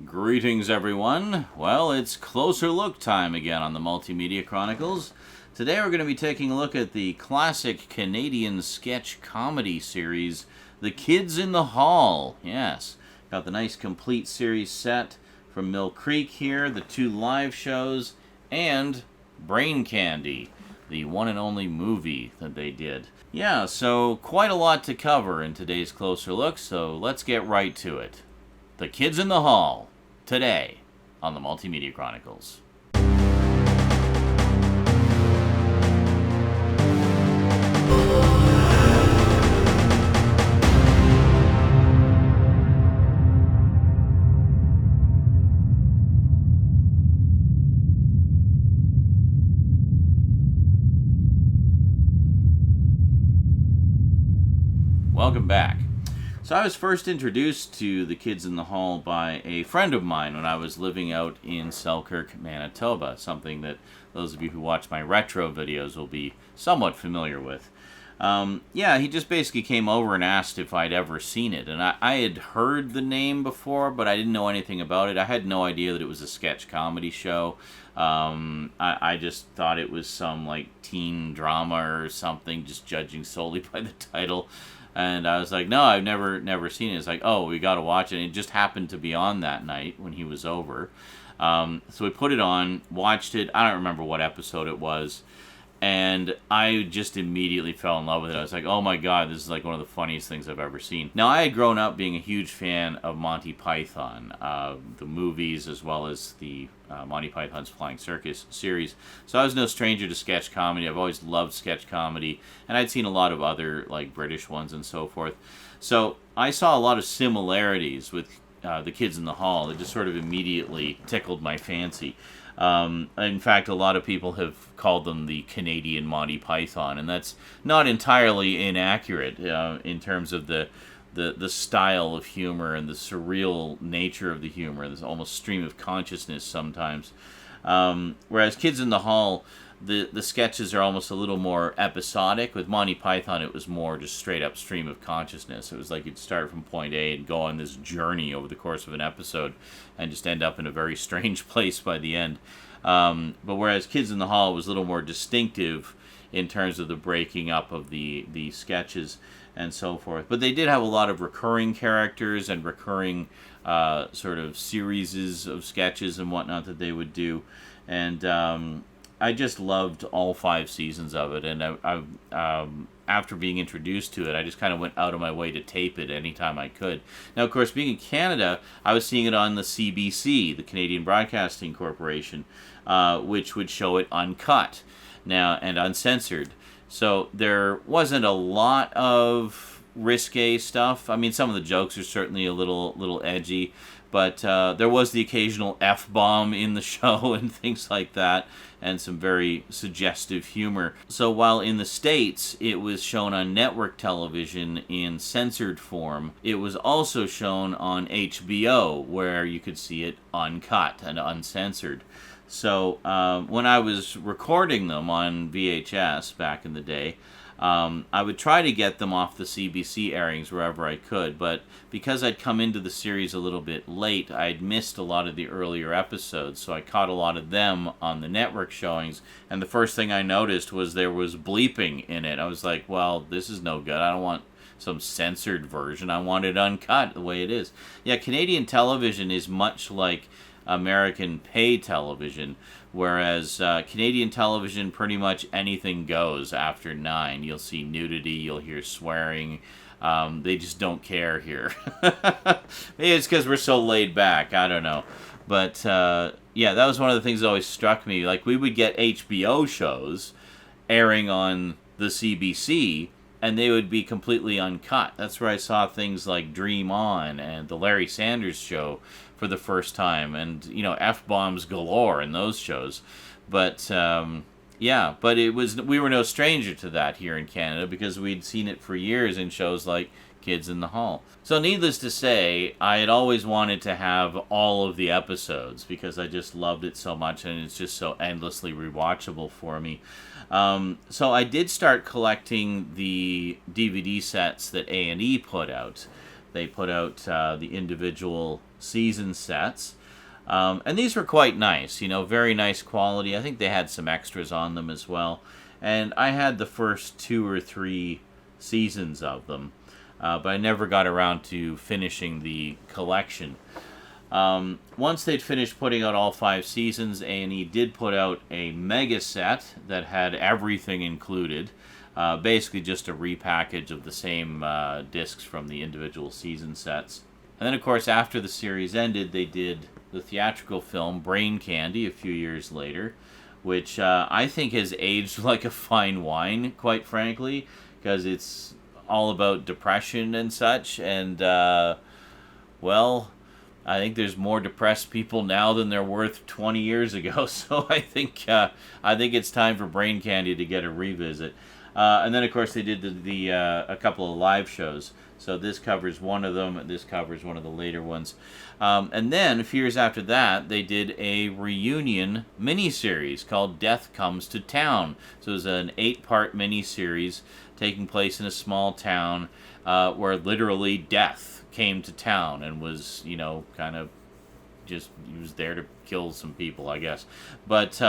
Greetings, everyone. Well, it's closer look time again on the Multimedia Chronicles. Today we're going to be taking a look at the classic Canadian sketch comedy series, The Kids in the Hall. Yes, got the nice complete series set from Mill Creek here, the 2 live shows, and Brain Candy, the one and only movie that they did. Yeah, so quite a lot to cover in today's closer look, so let's get right to it. The Kids in the Hall, today on the Multimedia Chronicles. Welcome back. So I was first introduced to The Kids in the Hall by a friend of mine when I was living out in Selkirk, Manitoba, something that those of you who watch my retro videos will be somewhat familiar with. He just basically came over and asked if I'd ever seen it, and I had heard the name before, but I didn't know anything about it. I had no idea that it was a sketch comedy show. I just thought it was some like teen drama or something, just judging solely by the title. And I was like, no, I've never seen it. It's like, oh, we got to watch it. And it just happened to be on that night when he was over. So we put it on, watched it. I don't remember what episode it was. And I just immediately fell in love with it. I was like, oh my God, this is like one of the funniest things I've ever seen. Now, I had grown up being a huge fan of Monty Python, the movies, as well as the Monty Python's Flying Circus series. So I was no stranger to sketch comedy. I've always loved sketch comedy. And I'd seen a lot of other like British ones and so forth. So I saw a lot of similarities with The Kids in the Hall. It just sort of immediately tickled my fancy. In fact, a lot of people have called them the Canadian Monty Python, and that's not entirely inaccurate in terms of the style of humor and the surreal nature of the humor. There's almost stream of consciousness sometimes. Whereas Kids in the Hall, the sketches are almost a little more episodic. With Monty Python, it was more just straight up stream of consciousness. It was like you'd start from point A and go on this journey over the course of an episode and just end up in a very strange place by the end. But whereas Kids in the Hall was a little more distinctive in terms of the breaking up of the sketches and so forth. But they did have a lot of recurring characters and recurring sort of series of sketches and whatnot that they would do. And I just loved all 5 seasons of it, and I after being introduced to it, I just kind of went out of my way to tape it anytime I could. Now, of course, being in Canada, I was seeing it on the CBC, the Canadian Broadcasting Corporation, which would show it uncut now and uncensored. So there wasn't a lot of risque stuff. I mean, some of the jokes are certainly a little edgy, but there was the occasional F-bomb in the show and things like that, and some very suggestive humor. So while in the States it was shown on network television in censored form, it was also shown on HBO, where you could see it uncut and uncensored. So when I was recording them on VHS back in the day, I would try to get them off the CBC airings wherever I could, but because I'd come into the series a little bit late, I'd missed a lot of the earlier episodes, so I caught a lot of them on the network showings, and the first thing I noticed was there was bleeping in it. I was like, well, this is no good. I don't want some censored version. I want it uncut the way it is. Yeah, Canadian television is much like American pay television, whereas Canadian television, pretty much anything goes after 9. You'll see nudity, you'll hear swearing. They just don't care here. Maybe it's because we're so laid back, I don't know. But that was one of the things that always struck me. Like, we would get HBO shows airing on the CBC, and they would be completely uncut. That's where I saw things like Dream On and the Larry Sanders Show for the first time, and F-bombs galore in those shows. But but we were no stranger to that here in Canada, because we'd seen it for years in shows like Kids in the Hall. So needless to say, I had always wanted to have all of the episodes because I just loved it so much, and it's just so endlessly rewatchable for me. So I did start collecting the DVD sets that A&E put out. They put out the individual season sets. And these were quite nice, very nice quality. I think they had some extras on them as well. And I had the first 2 or 3 seasons of them, but I never got around to finishing the collection. Once they'd finished putting out all 5 seasons, A&E did put out a mega set that had everything included. Basically just a repackage of the same discs from the individual season sets. And then, of course, after the series ended, they did the theatrical film Brain Candy a few years later, which I think has aged like a fine wine, quite frankly, because it's all about depression and such. And, well, I think there's more depressed people now than there were 20 years ago. So I think it's time for Brain Candy to get a revisit. And then, of course, they did a couple of live shows. So this covers one of them. This covers one of the later ones. And then, a few years after that, they did a reunion miniseries called Death Comes to Town. So it was an 8-part miniseries taking place in a small town where literally death came to town and was, kind of just, he was there to kill some people, I guess. But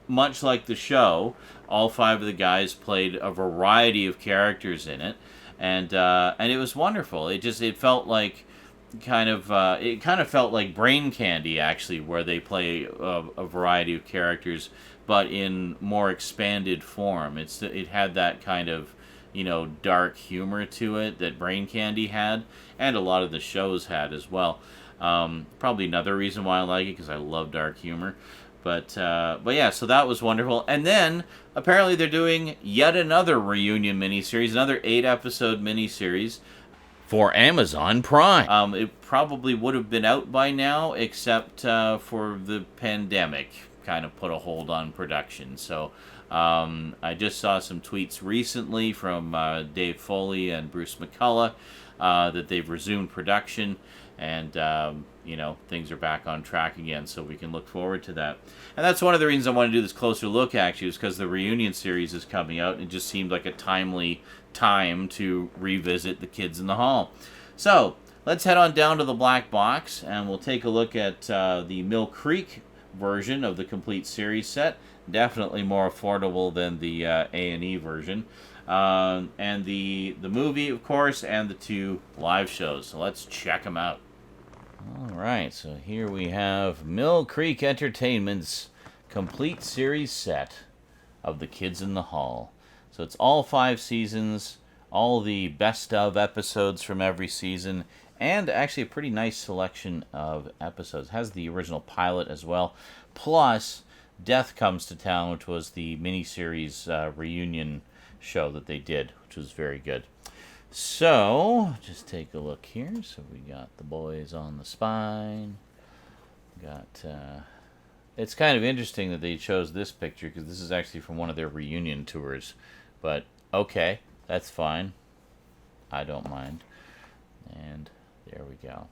much like the show, all 5 of the guys played a variety of characters in it, and it was wonderful. It felt like it kind of felt like Brain Candy, actually, where they play a variety of characters, but in more expanded form. It had that kind of dark humor to it that Brain Candy had, and a lot of the shows had as well. Probably another reason why I like it, because I love dark humor. But yeah, so that was wonderful. And then, apparently they're doing yet another reunion miniseries, another 8-episode miniseries for Amazon Prime. It probably would have been out by now, except for the pandemic kind of put a hold on production. So I just saw some tweets recently from Dave Foley and Bruce McCullough that they've resumed production, and things are back on track again, so we can look forward to that. And that's one of the reasons I want to do this closer look, actually, is because the reunion series is coming out, and it just seemed like a timely time to revisit The Kids in the Hall. So let's head on down to the black box, and we'll take a look at the Mill Creek version of the complete series set. Definitely more affordable than the A&E version. And the movie, of course, and the 2 live shows. So let's check them out. All right, so here we have Mill Creek Entertainment's complete series set of The Kids in the Hall. So it's all 5 seasons, all the best of episodes from every season, and actually a pretty nice selection of episodes. It has the original pilot as well, plus Death Comes to Town, which was the miniseries reunion show that they did, which was very good. So, just take a look here. So we got the boys on the spine. It's kind of interesting that they chose this picture, because this is actually from one of their reunion tours. But, okay, that's fine. I don't mind. And there we go.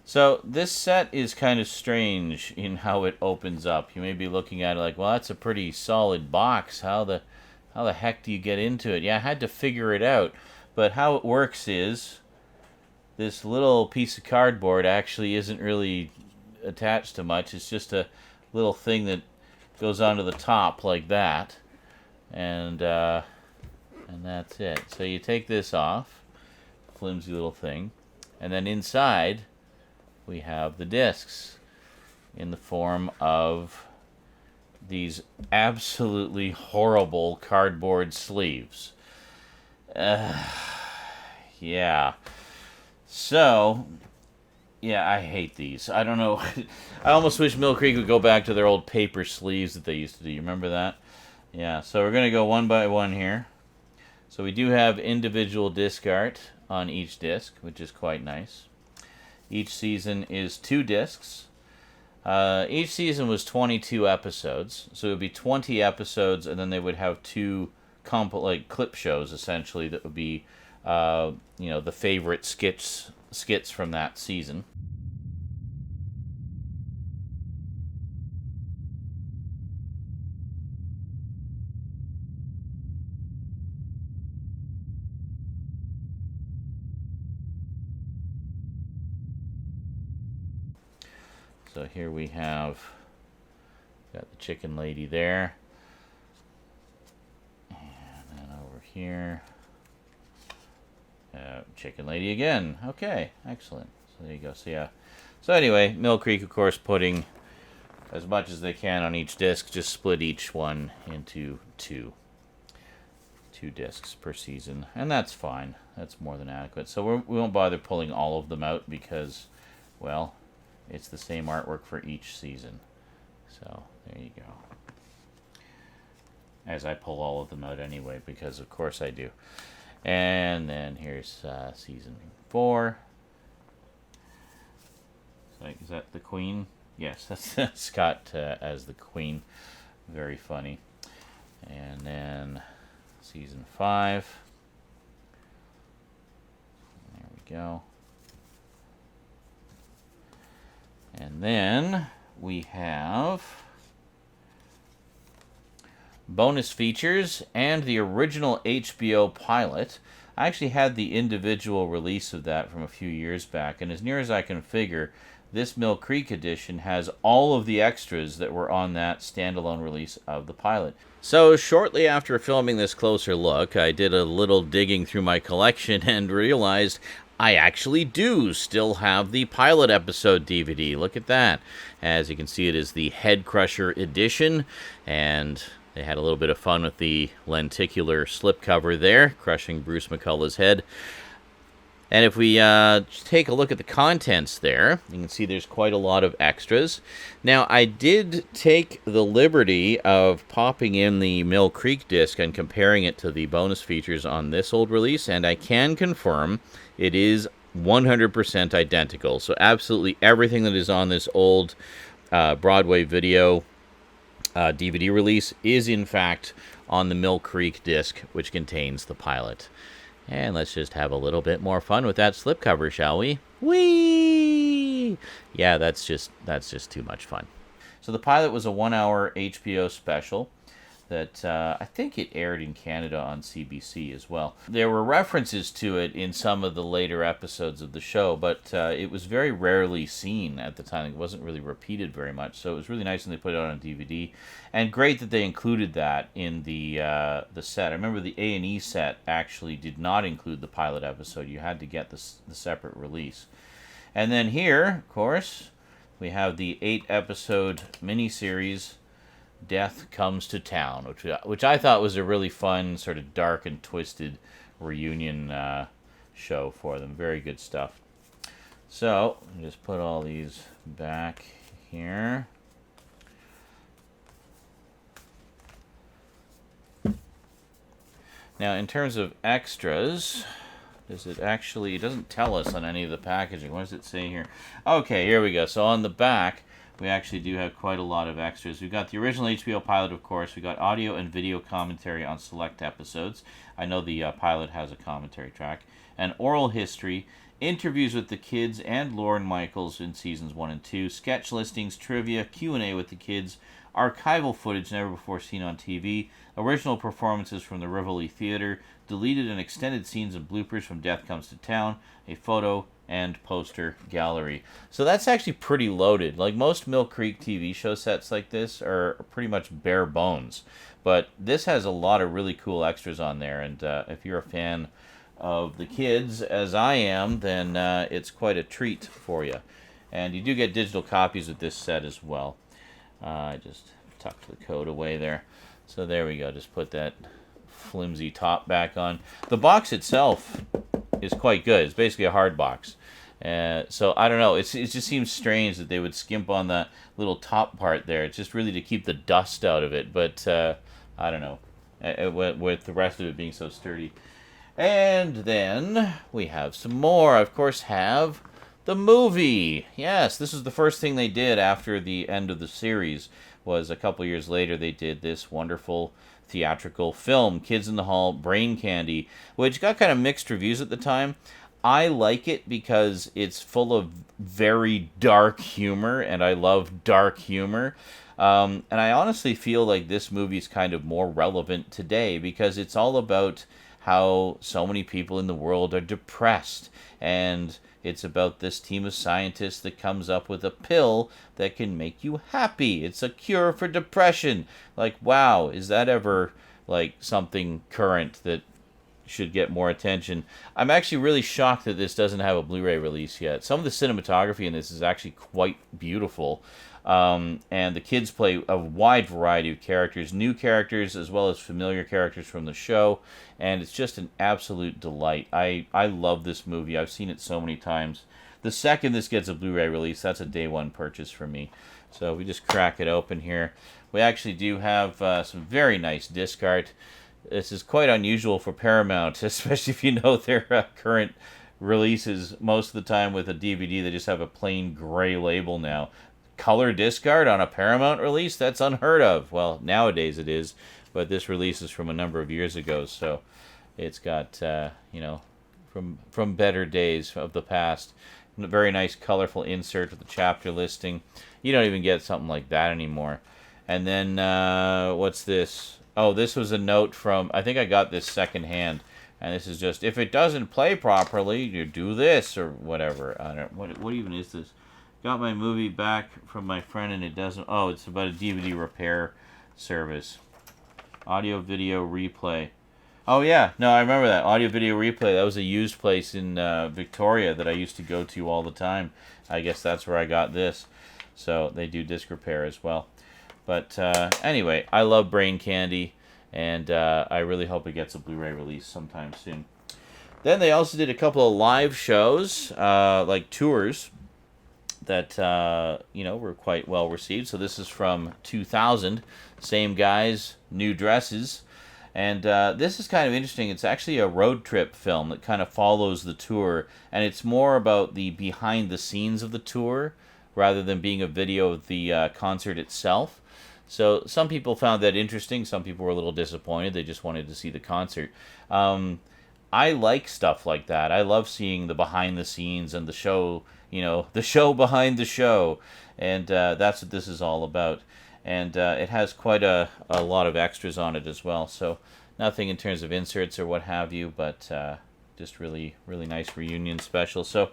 So, this set is kind of strange in how it opens up. You may be looking at it like, well, that's a pretty solid box. How the heck do you get into it? Yeah, I had to figure it out. But how it works is this little piece of cardboard actually isn't really attached to much. It's just a little thing that goes onto the top like that. And that's it. So you take this off, flimsy little thing, and then inside we have the discs in the form of these absolutely horrible cardboard sleeves. Yeah. So, yeah, I hate these. I don't know. I almost wish Mill Creek would go back to their old paper sleeves that they used to do. You remember that? Yeah, so we're going to go one by one here. So we do have individual disc art on each disc, which is quite nice. Each season is 2 discs. Each season was 22 episodes, so it would be 20 episodes, and then they would have 2 clip shows, essentially, that would be, the favorite skits from that season. So here we have got the chicken lady there. And then over here, chicken lady again. Okay, excellent. So there you go. So yeah. So anyway, Mill Creek, of course, putting as much as they can on each disc. Just split each one into two discs per season, and that's fine. That's more than adequate. So we won't bother pulling all of them out because, well, it's the same artwork for each season. So there you go. As I pull all of them out anyway, because of course I do. And then here's season 4. So is that the Queen? Yes, that's Scott as the Queen. Very funny. And then season 5. There we go. And then we have bonus features and the original HBO pilot. I actually had the individual release of that from a few years back, and as near as I can figure, this Mill Creek edition has all of the extras that were on that standalone release of the pilot. So shortly after filming this closer look, I did a little digging through my collection and realized I actually do still have the pilot episode DVD. Look at that. As you can see, it is the Head Crusher edition, and they had a little bit of fun with the lenticular slipcover there, crushing Bruce McCullough's head. And if we take a look at the contents there, you can see there's quite a lot of extras. Now, I did take the liberty of popping in the Mill Creek disc and comparing it to the bonus features on this old release, and I can confirm it is 100% identical. So absolutely everything that is on this old Broadway video DVD release is, in fact, on the Mill Creek disc, which contains the pilot. And let's just have a little bit more fun with that slipcover, shall we? Whee! Yeah, that's just too much fun. So the pilot was a 1-hour HBO special that I think it aired in Canada on CBC as well. There were references to it in some of the later episodes of the show, but it was very rarely seen at the time. It wasn't really repeated very much, so it was really nice when they put it out on DVD. And great that they included that in the set. I remember the A&E set actually did not include the pilot episode. You had to get the separate release. And then here, of course, we have the 8-episode miniseries Death Comes to Town, which I thought was a really fun, sort of dark and twisted reunion show for them. Very good stuff. So, just put all these back here. Now, in terms of extras, it doesn't tell us on any of the packaging. What does it say here? Okay, here we go. So on the back, we actually do have quite a lot of extras. We've got the original HBO pilot, of course. We got audio and video commentary on select episodes. I know the pilot has a commentary track. An oral history, interviews with the kids and Lorne Michaels in seasons 1 and 2, sketch listings, trivia, Q&A with the kids, archival footage never before seen on TV, original performances from the Rivoli Theater, deleted and extended scenes and bloopers from Death Comes to Town, a photo and poster gallery. So that's actually pretty loaded. Like most Mill Creek TV show sets like this are pretty much bare bones. But this has a lot of really cool extras on there, and if you're a fan of the kids, as I am, then it's quite a treat for you. And you do get digital copies of this set as well. I just tucked the code away there. So there we go. Just put that flimsy top back on. The box itself is quite good. It's basically a hard box. So I don't know. It just seems strange that they would skimp on that little top part there. It's just really to keep the dust out of it. But I don't know. With the rest of it being so sturdy. And then we have some more. Of course, have the movie. Yes, this is the first thing they did after the end of the series. Was a couple years later they did this wonderful theatrical film, Kids in the Hall, Brain Candy, which got kind of mixed reviews at the time. I like it because it's full of very dark humor, and I love dark humor. And I honestly feel like this movie is kind of more relevant today because it's all about how so many people in the world are depressed, and It's about this team of scientists that comes up with a pill that can make you happy. It's a cure for depression. Like, wow, is that ever like something current that should get more attention? I'm actually really shocked that this doesn't have a Blu-ray release yet. Some of the cinematography in this is actually quite beautiful. And the kids play a wide variety of characters, new characters as well as familiar characters from the show, and it's just an absolute delight. I love this movie. I've seen it so many times. The second this gets a Blu-ray release, that's a day one purchase for me. So we just crack it open here. We actually do have some very nice disc art. This is quite unusual for Paramount, especially if you know their current releases. Most of the time with a DVD, they just have a plain gray label now. Color disc art on a Paramount release? That's unheard of. Well, nowadays it is, but this release is from a number of years ago, so it's got, from better days of the past. A very nice, colorful insert with the chapter listing. You don't even get something like that anymore. And then, what's this? Oh, this was a note from, I think I got this secondhand, and this is just, if it doesn't play properly, you do this, or whatever. I don't, what even is this? Got my movie back from my friend, and it doesn't, oh, it's about a DVD repair service. Audio video replay. Oh yeah, no, I remember that. Audio video replay, that was a used place in Victoria that I used to go to all the time. I guess that's where I got this. So they do disc repair as well. But anyway, I love Brain Candy, and I really hope it gets a Blu-ray release sometime soon. Then they also did a couple of live shows, like tours, that were quite well received. So this is from 2000, same guys, new dresses. And this is kind of interesting. It's actually a road trip film that kind of follows the tour, and it's more about the behind the scenes of the tour rather than being a video of the concert itself. So some people found that interesting. Some people were a little disappointed. They just wanted to see the concert. I like stuff like that. I love seeing the behind the scenes and the show, the show behind the show. And that's what this is all about. And it has quite a lot of extras on it as well. So nothing in terms of inserts or what have you, but just really, really nice reunion special. So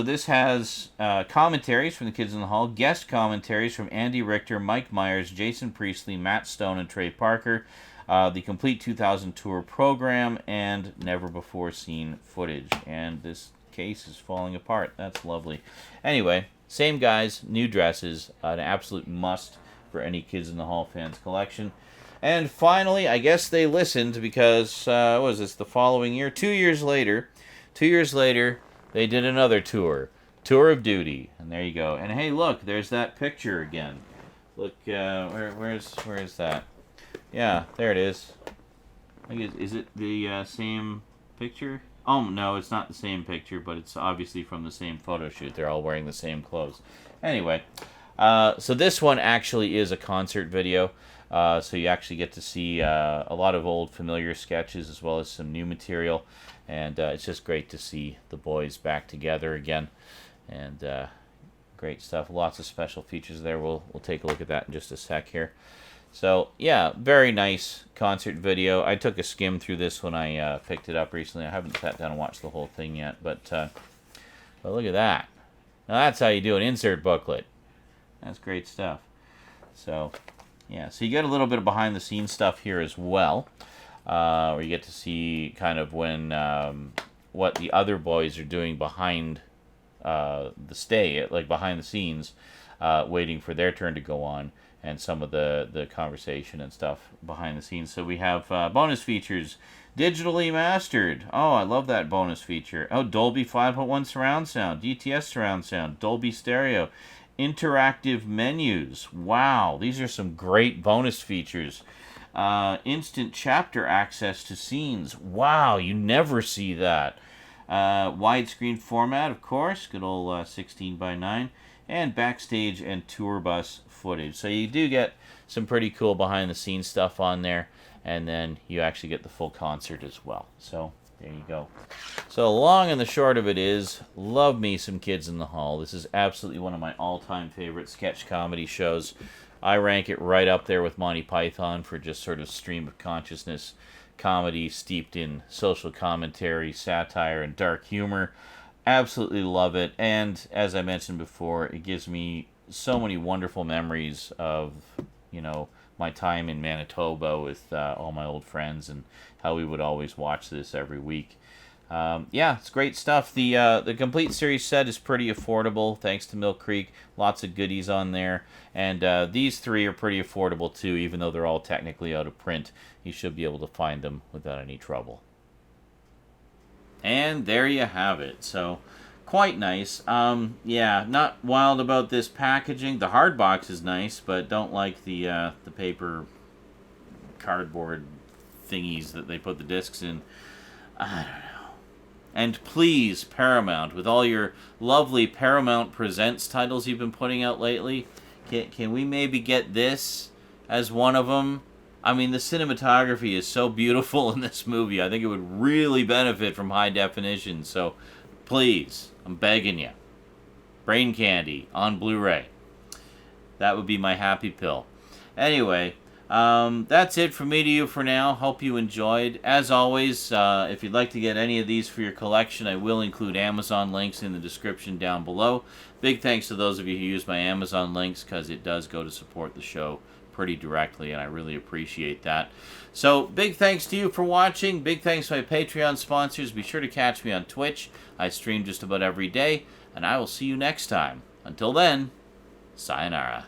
this has commentaries from the Kids in the Hall, guest commentaries from Andy Richter, Mike Myers, Jason Priestley, Matt Stone, and Trey Parker, the complete 2000 tour program, and never-before-seen footage. And this case is falling apart. That's lovely. Anyway, same guys, new dresses, an absolute must for any Kids in the Hall fans collection. And finally, I guess they listened because, what was this, the following year? 2 years later, they did another tour. Tour of Duty. And there you go. And hey, look, there's that picture again. Look, where is that? Yeah, there it is. Is it the same picture? Oh, no, it's not the same picture, but it's obviously from the same photo shoot. They're all wearing the same clothes. Anyway, so this one actually is a concert video. So you actually get to see a lot of old familiar sketches as well as some new material. And it's just great to see the boys back together again. And great stuff. Lots of special features there. We'll take a look at that in just a sec here. So, yeah, very nice concert video. I took a skim through this when I picked it up recently. I haven't sat down and watched the whole thing yet. But look at that. Now that's how you do an insert booklet. That's great stuff. So, yeah, so you get a little bit of behind-the-scenes stuff here as well. Where you get to see kind of when what the other boys are doing behind the behind the scenes, waiting for their turn to go on, and some of the conversation and stuff behind the scenes. So we have bonus features, digitally mastered. Oh, I love that bonus feature. Oh, Dolby 5.1 surround sound, DTS surround sound, Dolby stereo, interactive menus. Wow, these are some great bonus features. Instant chapter access to scenes. Wow, you never see that. Widescreen format, of course, good old 16:9, and backstage and tour bus footage. So you do get some pretty cool behind the scenes stuff on there, and then you actually get the full concert as well. So there you go. So long and the short of it is, love me some Kids in the Hall. This is absolutely one of my all-time favorite sketch comedy shows. I rank it right up there with Monty Python for just sort of stream of consciousness comedy steeped in social commentary, satire, and dark humor. Absolutely love it. And as I mentioned before, it gives me so many wonderful memories of, you know, my time in Manitoba with all my old friends and how we would always watch this every week. Yeah, it's great stuff. The complete series set is pretty affordable thanks to Mill Creek. Lots of goodies on there, and these three are pretty affordable too, even though they're all technically out of print. You should be able to find them without any trouble. And there you have it. So, quite nice. Yeah, not wild about this packaging. The hard box is nice, but don't like the paper cardboard thingies that they put the discs in. I don't know. And please, Paramount, with all your lovely Paramount Presents titles you've been putting out lately, can we maybe get this as one of them? I mean, the cinematography is so beautiful in this movie. I think it would really benefit from high definition. So, please, I'm begging you. Brain Candy on Blu-ray. That would be my happy pill. Anyway, that's it from me to you for now. Hope you enjoyed. As always, if you'd like to get any of these for your collection, I will include Amazon links in the description down below. Big thanks to those of you who use my Amazon links, because it does go to support the show pretty directly, and I really appreciate that. So, big thanks to you for watching. Big thanks to my Patreon sponsors. Be sure to catch me on Twitch. I stream just about every day, and I will see you next time. Until then, sayonara.